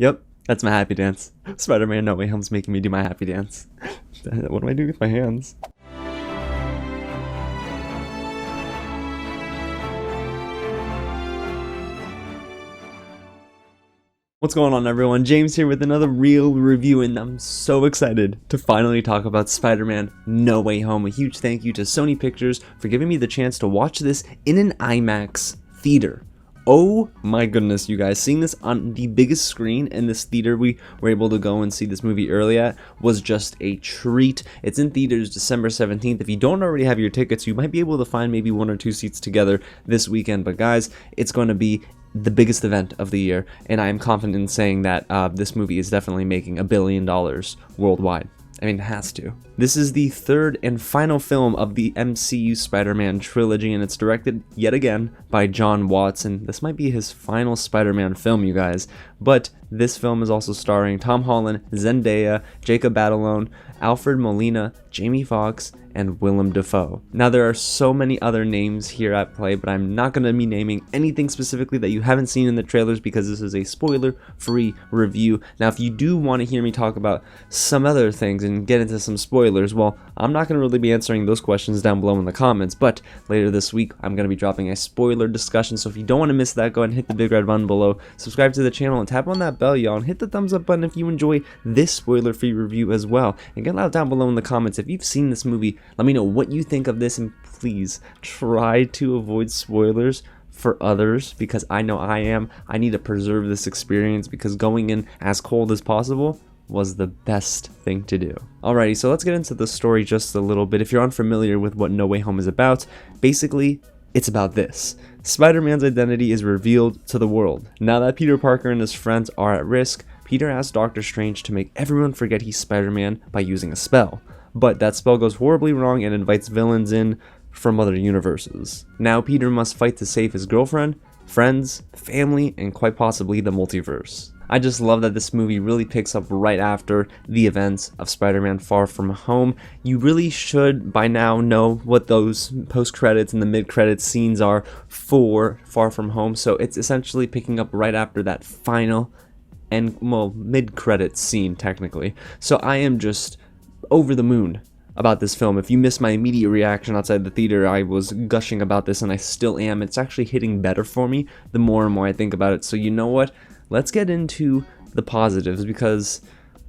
Yep, that's my happy dance. Spider-Man No Way Home's making me do my happy dance. What do I do with my hands? What's going on, everyone? James here with another real review, and I'm so excited to finally talk about Spider-Man No Way Home. A huge thank you to Sony Pictures for giving me the chance to watch this in an IMAX theater. Oh my goodness, you guys, seeing this on the biggest screen in this theater we were able to go and see this movie early at was just a treat. It's in theaters December 17th. If you don't already have your tickets, you might be able to find maybe 1 or 2 seats together this weekend. But guys, it's going to be the biggest event of the year, and I am confident in saying that this movie is definitely making $1 billion worldwide. I mean, it has to. This is the third and final film of the MCU Spider-Man trilogy, and it's directed yet again by Jon Watts, and this might be his final Spider-Man film, you guys. But this film is also starring Tom Holland, Zendaya, Jacob Batalon, Alfred, Molina, Jamie Foxx, and Willem Dafoe. Now, there are so many other names here at play, but I'm not going to be naming anything specifically that you haven't seen in the trailers because this is a spoiler-free review. Now, if you do want to hear me talk about some other things and get into some spoilers, well, I'm not going to really be answering those questions down below in the comments, but later this week, I'm going to be dropping a spoiler discussion, so if you don't want to miss that, go ahead and hit the big red button below, subscribe to the channel, and tap on that bell, y'all, and hit the thumbs up button if you enjoy this spoiler-free review as well. And get out down below in the comments if you've seen this movie. Let me know what you think of this, and please try to avoid spoilers for others, because I know I am. I need to preserve this experience because going in as cold as possible was the best thing to do. Alrighty, so let's get into the story just a little bit. If you're unfamiliar with what No Way Home is about, basically, it's about this. Spider-Man's identity is revealed to the world. Now that Peter Parker and his friends are at risk, Peter asks Doctor Strange to make everyone forget he's Spider-Man by using a spell. But that spell goes horribly wrong and invites villains in from other universes. Now Peter must fight to save his girlfriend, friends, family, and quite possibly the multiverse. I just love that this movie really picks up right after the events of Spider-Man Far From Home. You really should by now know what those post-credits and the mid-credits scenes are for Far From Home, so it's essentially picking up right after that final and, well, mid-credits scene technically. So I am just over the moon about this film. If you missed my immediate reaction outside the theater, I was gushing about this, and I still am. It's actually hitting better for me the more and more I think about it. So you know what? Let's get into the positives because,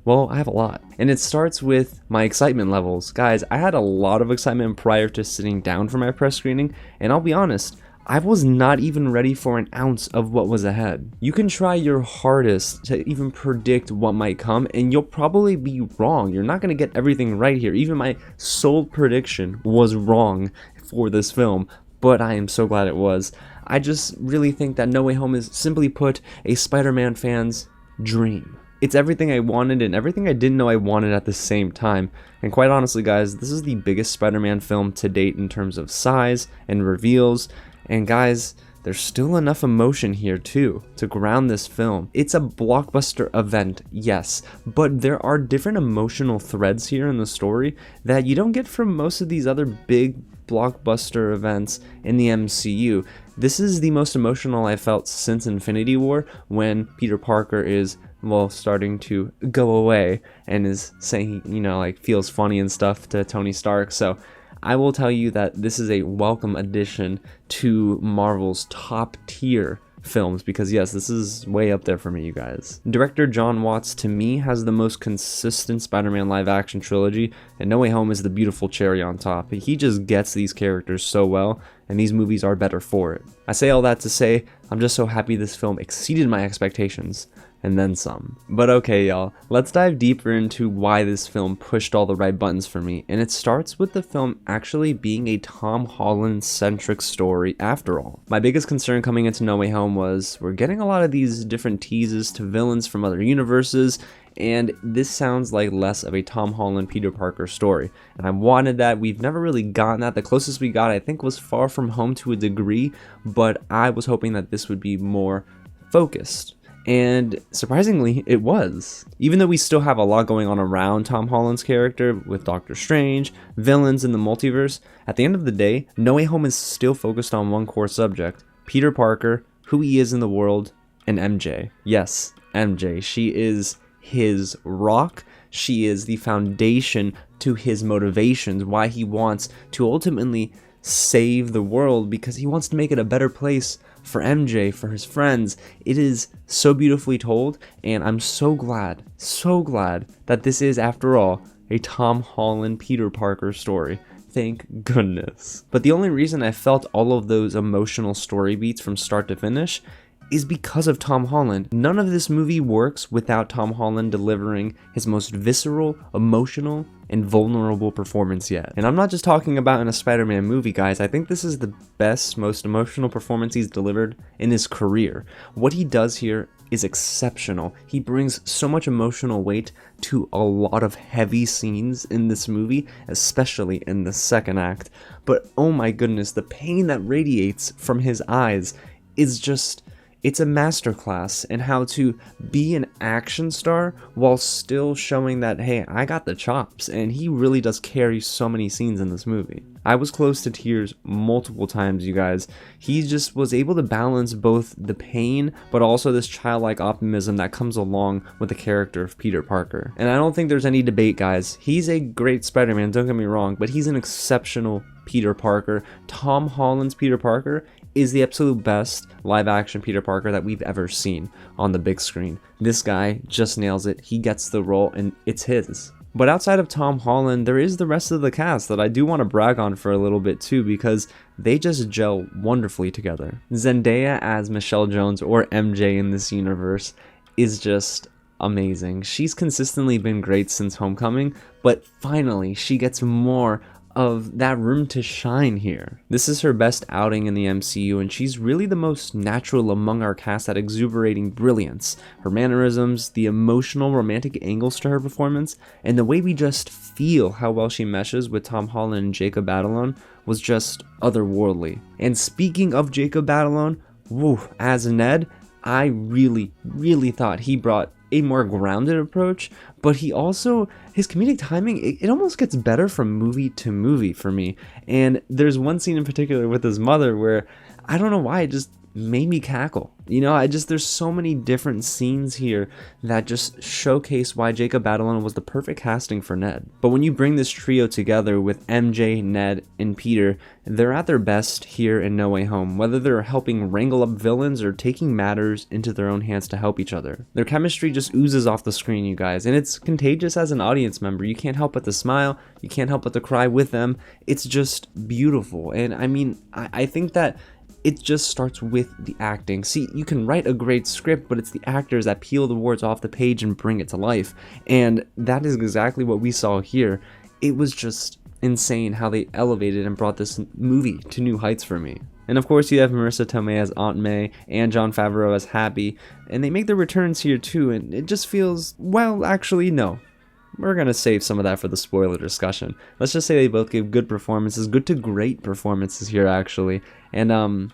well, I have a lot. And it starts with my excitement levels. Guys, I had a lot of excitement prior to sitting down for my press screening, and I'll be honest, I was not even ready for an ounce of what was ahead. You can try your hardest to even predict what might come, and you'll probably be wrong. You're not going to get everything right here. Even my sole prediction was wrong for this film, but I am so glad it was. I just really think that No Way Home is, simply put, a Spider-Man fan's dream. It's everything I wanted and everything I didn't know I wanted at the same time. And quite honestly, guys, this is the biggest Spider-Man film to date in terms of size and reveals. And guys, there's still enough emotion here too to ground this film. It's a blockbuster event, yes, but there are different emotional threads here in the story that you don't get from most of these other big blockbuster events in the MCU. This is the most emotional I felt since Infinity War, when Peter Parker is, well, starting to go away and is saying, you know, like, feels funny and stuff to Tony Stark. So I will tell you that this is a welcome addition to Marvel's top tier films, because yes, this is way up there for me, you guys. Director Jon Watts, to me, has the most consistent Spider-Man live action trilogy, and No Way Home is the beautiful cherry on top. He just gets these characters so well, and these movies are better for it. I say all that to say, I'm just so happy this film exceeded my expectations, and then some. But okay, y'all, let's dive deeper into why this film pushed all the right buttons for me, and it starts with the film actually being a Tom Holland-centric story after all. My biggest concern coming into No Way Home was we're getting a lot of these different teases to villains from other universes, and this sounds like less of a Tom Holland Peter Parker story, and I wanted that. We've never really gotten that. The closest we got, I think, was Far From Home to a degree, but I was hoping that this would be more focused. And surprisingly, it was. Even though we still have a lot going on around Tom Holland's character with Doctor Strange, villains in the multiverse, at the end of the day, No Way Home is still focused on one core subject: Peter Parker, who he is in the world, and MJ. Yes, MJ. She is his rock. She is the foundation to his motivations, why he wants to ultimately save the world, because he wants to make it a better place for MJ, for his friends. It is so beautifully told, and I'm so glad that this is, after all, a Tom Holland Peter Parker story. Thank goodness. But the only reason I felt all of those emotional story beats from start to finish is because of Tom Holland. None of this movie works without Tom Holland delivering his most visceral, emotional, and vulnerable performance yet. And I'm not just talking about in a Spider-Man movie, guys. I think this is the best, most emotional performance he's delivered in his career. What he does here is exceptional. He brings so much emotional weight to a lot of heavy scenes in this movie, especially in the second act. But oh my goodness, the pain that radiates from his eyes is just... it's a masterclass in how to be an action star while still showing that, hey, I got the chops, and he really does carry so many scenes in this movie. I was close to tears multiple times, you guys. He just was able to balance both the pain, but also this childlike optimism that comes along with the character of Peter Parker. And I don't think there's any debate, guys. He's a great Spider-Man, don't get me wrong, but he's an exceptional Peter Parker. Tom Holland's Peter Parker is the absolute best live-action Peter Parker that we've ever seen on the big screen. This guy just nails it. He gets the role, and it's his. But outside of Tom Holland, there is the rest of the cast that I do want to brag on for a little bit too, because they just gel wonderfully together. Zendaya as Michelle Jones, or MJ in this universe, is just amazing. She's consistently been great since Homecoming, but finally she gets more of that room to shine here. This is her best outing in the MCU, and she's really the most natural among our cast at exuberating brilliance. Her mannerisms, the emotional romantic angles to her performance, and the way we just feel how well she meshes with Tom Holland and Jacob Batalon was just otherworldly. And speaking of Jacob Batalon, woo, as Ned, I really thought he brought a more grounded approach, but he also, his comedic timing, it almost gets better from movie to movie for me. And there's one scene in particular with his mother where I don't know why, it just made me cackle. You know, there's so many different scenes here that just showcase why Jacob Batalon was the perfect casting for Ned. But when you bring this trio together with MJ, Ned, and Peter, they're at their best here in No Way Home, whether they're helping wrangle up villains or taking matters into their own hands to help each other. Their chemistry just oozes off the screen, you guys, and it's contagious as an audience member. You can't help but to smile, you can't help but to cry with them. It's just beautiful, and I mean, I think that it just starts with the acting. See, you can write a great script, but it's the actors that peel the words off the page and bring it to life. And that is exactly what we saw here. It was just insane how they elevated and brought this movie to new heights for me. And of course you have Marissa Tomei as Aunt May and Jon Favreau as Happy, and they make their returns here too, and it just feels, well, actually no. We're going to save some of that for the spoiler discussion. Let's just say they both gave good performances, good to great performances here actually. And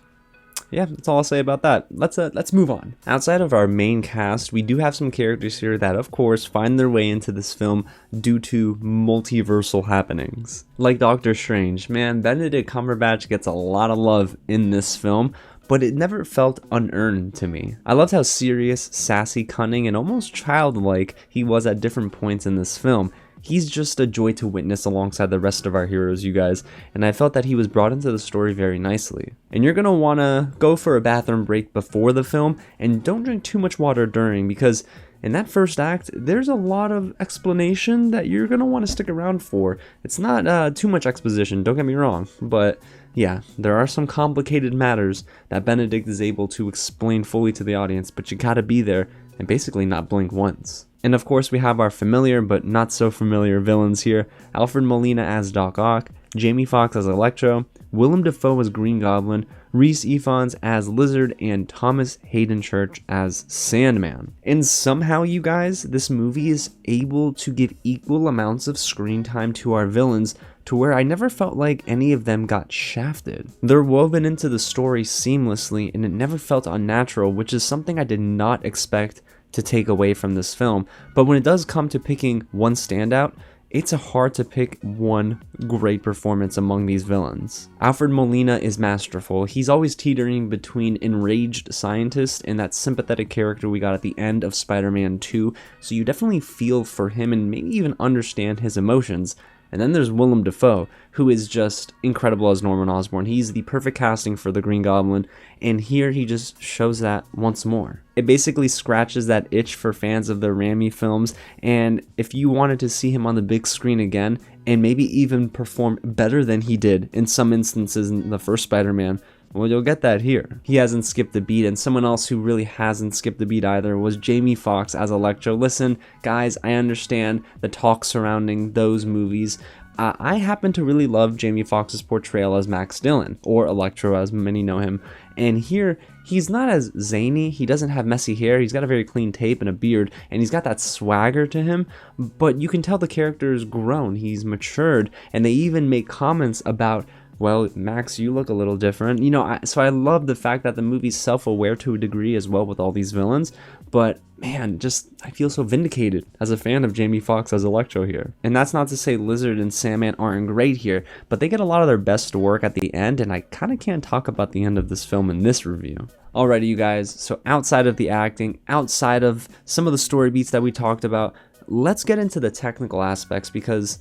yeah, that's all I'll say about that. Let's move on. Outside of our main cast, we do have some characters here that of course find their way into this film due to multiversal happenings. Like Doctor Strange, man, Benedict Cumberbatch gets a lot of love in this film, but it never felt unearned to me. I loved how serious, sassy, cunning, and almost childlike he was at different points in this film. He's just a joy to witness alongside the rest of our heroes, you guys, and I felt that he was brought into the story very nicely. And you're gonna wanna go for a bathroom break before the film, and don't drink too much water during, because in that first act, there's a lot of explanation that you're gonna want to stick around for. It's not too much exposition, don't get me wrong, but yeah, there are some complicated matters that Benedict is able to explain fully to the audience, but you gotta be there and basically not blink once. And of course we have our familiar but not so familiar villains here. Alfred Molina as Doc Ock, Jamie Foxx as Electro, Willem Dafoe as Green Goblin, Rhys Ifans as Lizard, and Thomas Hayden Church as Sandman. And somehow, you guys, this movie is able to give equal amounts of screen time to our villains to where I never felt like any of them got shafted. They're woven into the story seamlessly and it never felt unnatural, which is something I did not expect to take away from this film. But when it does come to picking one standout, it's hard to pick one great performance among these villains. Alfred Molina is masterful. He's always teetering between enraged scientist and that sympathetic character we got at the end of Spider-Man 2, so you definitely feel for him and maybe even understand his emotions. And then there's Willem Dafoe, who is just incredible as Norman Osborn. He's the perfect casting for the Green Goblin, and here he just shows that once more. It basically scratches that itch for fans of the Raimi films, and if you wanted to see him on the big screen again, and maybe even perform better than he did in some instances in the first Spider-Man, well, you'll get that here. He hasn't skipped a beat, and someone else who really hasn't skipped a beat either was Jamie Foxx as Electro. Listen, guys, I understand the talk surrounding those movies. I happen to really love Jamie Foxx's portrayal as Max Dillon, or Electro as many know him, and here, he's not as zany, he doesn't have messy hair, he's got a very clean tape and a beard, and he's got that swagger to him, but you can tell the character is grown, he's matured, and they even make comments about, well, Max, you look a little different. You know, so I love the fact that the movie's self-aware to a degree as well with all these villains. But, man, just, I feel so vindicated as a fan of Jamie Foxx as Electro here. And that's not to say Lizard and Sandman aren't great here, but they get a lot of their best work at the end, and I kind of can't talk about the end of this film in this review. Alrighty, you guys, so outside of the acting, outside of some of the story beats that we talked about, let's get into the technical aspects because,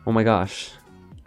oh my gosh,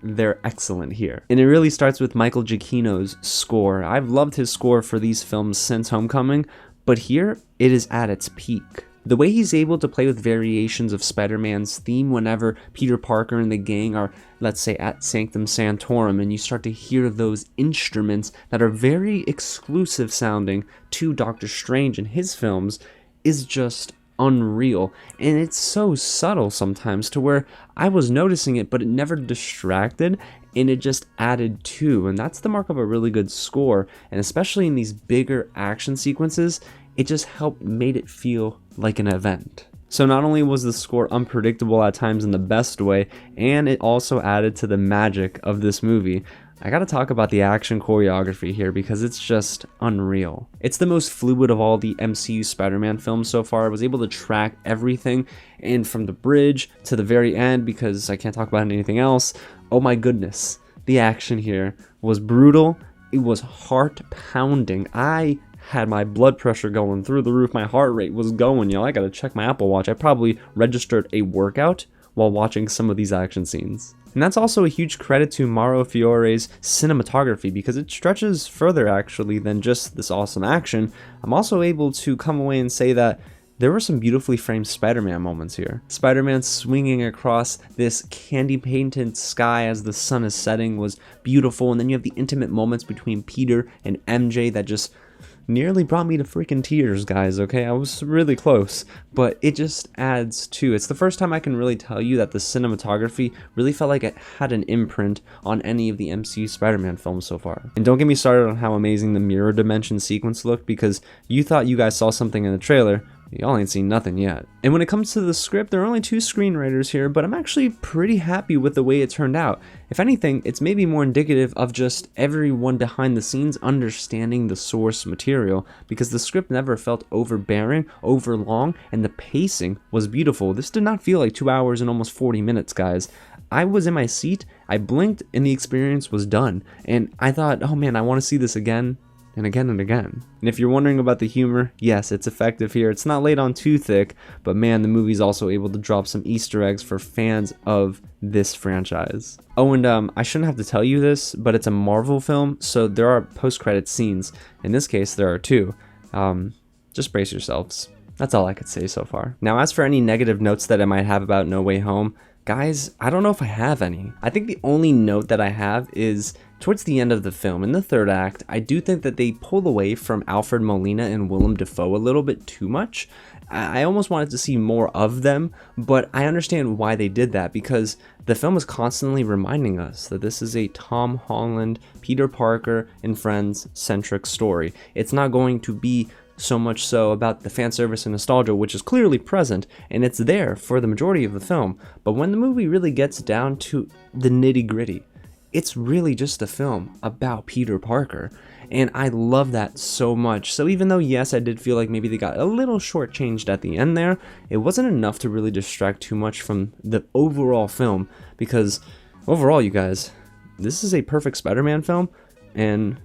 they're excellent here. And it really starts with Michael Giacchino's score. I've loved his score for these films since Homecoming, but here it is at its peak. The way he's able to play with variations of Spider-Man's theme whenever Peter Parker and the gang are, let's say, at Sanctum Sanctorum, and you start to hear those instruments that are very exclusive sounding to Doctor Strange in his films, is just unreal. And it's so subtle sometimes to where I was noticing it, but it never distracted, and it just added to. And that's the mark of a really good score, and especially in these bigger action sequences, it just helped made it feel like an event. So not only was the score unpredictable at times in the best way, and it also added to the magic of this movie. I gotta talk about the action choreography here because it's just unreal. It's the most fluid of all the MCU Spider-Man films so far. I was able to track everything, and from the bridge to the very end, because I can't talk about anything else, oh my goodness, the action here was brutal. It was heart-pounding. I had my blood pressure going through the roof. My heart rate was going, you know, I gotta check my Apple Watch. I probably registered a workout while watching some of these action scenes. And that's also a huge credit to Mauro Fiore's cinematography because it stretches further actually than just this awesome action. I'm also able to come away and say that there were some beautifully framed Spider-Man moments here. Spider-Man swinging across this candy-painted sky as the sun is setting was beautiful, and then you have the intimate moments between Peter and MJ that just nearly brought me to freaking tears, guys, okay? I was really close, but it just adds to. It's the first time I can really tell you that the cinematography really felt like it had an imprint on any of the MCU Spider-Man films so far. And don't get me started on how amazing the mirror dimension sequence looked, because you thought you guys saw something in the trailer, y'all ain't seen nothing yet. And when it comes to the script, there are only 2 screenwriters here, but I'm actually pretty happy with the way it turned out. If anything, it's maybe more indicative of just everyone behind the scenes understanding the source material, because the script never felt overbearing, overlong, and the pacing was beautiful. This did not feel like 2 hours and almost 40 minutes, guys. I was in my seat, I blinked, and the experience was done. And I thought, oh man, I want to see this again. And again and again. And if you're wondering about the humor, yes, it's effective here. It's not laid on too thick, but man, the movie's also able to drop some Easter eggs for fans of this franchise. Oh, and I shouldn't have to tell you this, but it's a Marvel film, so there are post-credit scenes. In this case, there are 2. Just brace yourselves. That's all I could say so far. Now, as for any negative notes that I might have about No Way Home, guys, I don't know if I have any. I think the only note that I have is towards the end of the film, in the 3rd act, I do think that they pull away from Alfred Molina and Willem Dafoe a little bit too much. I almost wanted to see more of them, but I understand why they did that, because the film is constantly reminding us that this is a Tom Holland, Peter Parker, and friends centric story. It's not going to be so much so about the fan service and nostalgia, which is clearly present, and it's there for the majority of the film. But when the movie really gets down to the nitty gritty, it's really just a film about Peter Parker. And I love that so much. So even though, yes, I did feel like maybe they got a little shortchanged at the end there, it wasn't enough to really distract too much from the overall film. Because overall, you guys, this is a perfect Spider-Man film, and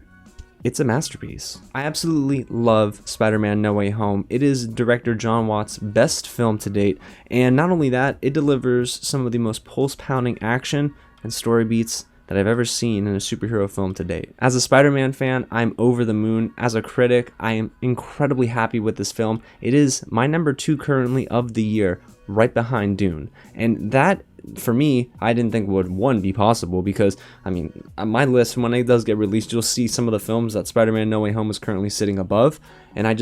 it's a masterpiece. I absolutely love Spider-Man No Way Home. It is director Jon Watts' best film to date. And not only that, it delivers some of the most pulse-pounding action and story beats that I've ever seen in a superhero film to date. As a Spider-Man fan, I'm over the moon. As a critic, I am incredibly happy with this film. It is my number 2 currently of the year, right behind Dune. And that, for me, I didn't think would, one, be possible, because, I mean, on my list, when it does get released, you'll see some of the films that Spider-Man No Way Home is currently sitting above. And I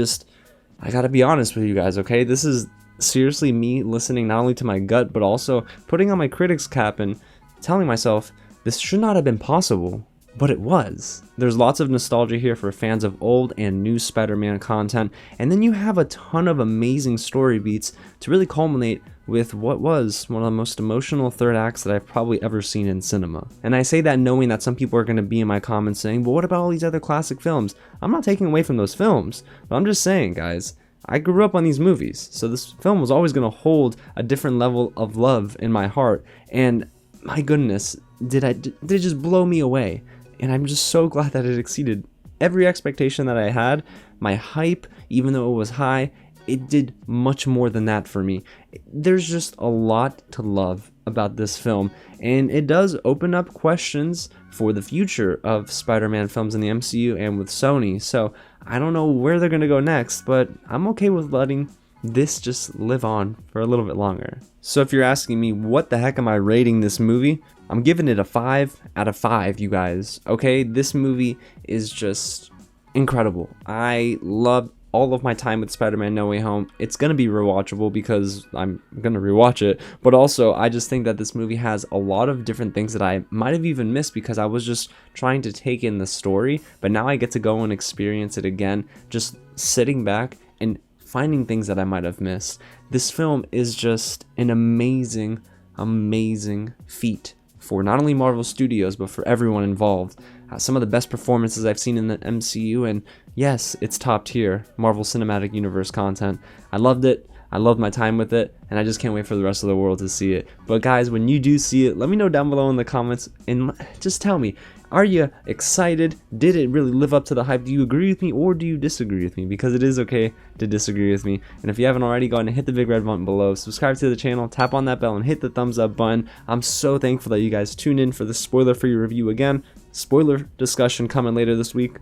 gotta be honest with you guys, okay? This is seriously me listening not only to my gut, but also putting on my critic's cap and telling myself, this should not have been possible, but it was. There's lots of nostalgia here for fans of old and new Spider-Man content, and then you have a ton of amazing story beats to really culminate with what was one of the most emotional third acts that I've probably ever seen in cinema. And I say that knowing that some people are going to be in my comments saying, well, what about all these other classic films? I'm not taking away from those films, but I'm just saying, guys, I grew up on these movies, so this film was always going to hold a different level of love in my heart, and my goodness, did it just blow me away. And I'm just so glad that it exceeded every expectation that I had. My hype, even though it was high, it did much more than that for me. There's just a lot to love about this film, and it does open up questions for the future of Spider-Man films in the MCU and with Sony. So I don't know where they're gonna go next, but I'm okay with letting this just live on for a little bit longer. So if you're asking me what the heck am I rating this movie, I'm giving it a 5 out of 5, you guys. Okay, this movie is just incredible. I loved all of my time with Spider-Man No Way Home. It's gonna be rewatchable because I'm gonna rewatch it, but also I just think that this movie has a lot of different things that I might have even missed because I was just trying to take in the story, but now I get to go and experience it again, just sitting back and finding things that I might have missed. This film is just an amazing, amazing feat for not only Marvel Studios, but for everyone involved. Some of the best performances I've seen in the MCU, and yes, it's top tier Marvel Cinematic Universe content. I loved it. I loved my time with it, and I just can't wait for the rest of the world to see it. But guys, when you do see it, let me know down below in the comments, and just tell me, are you excited? Did it really live up to the hype? Do you agree with me, or do you disagree with me? Because it is okay to disagree with me. And if you haven't already, go ahead and hit the big red button below, subscribe to the channel, tap on that bell, and hit the thumbs up button. I'm so thankful that you guys tuned in for the spoiler-free review again. Spoiler discussion coming later this week.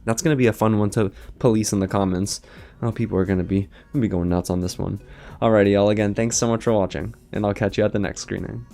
That's going to be a fun one to police in the comments. Oh, people are going to be going nuts on this one. Alrighty, y'all, again, thanks so much for watching, and I'll catch you at the next screening.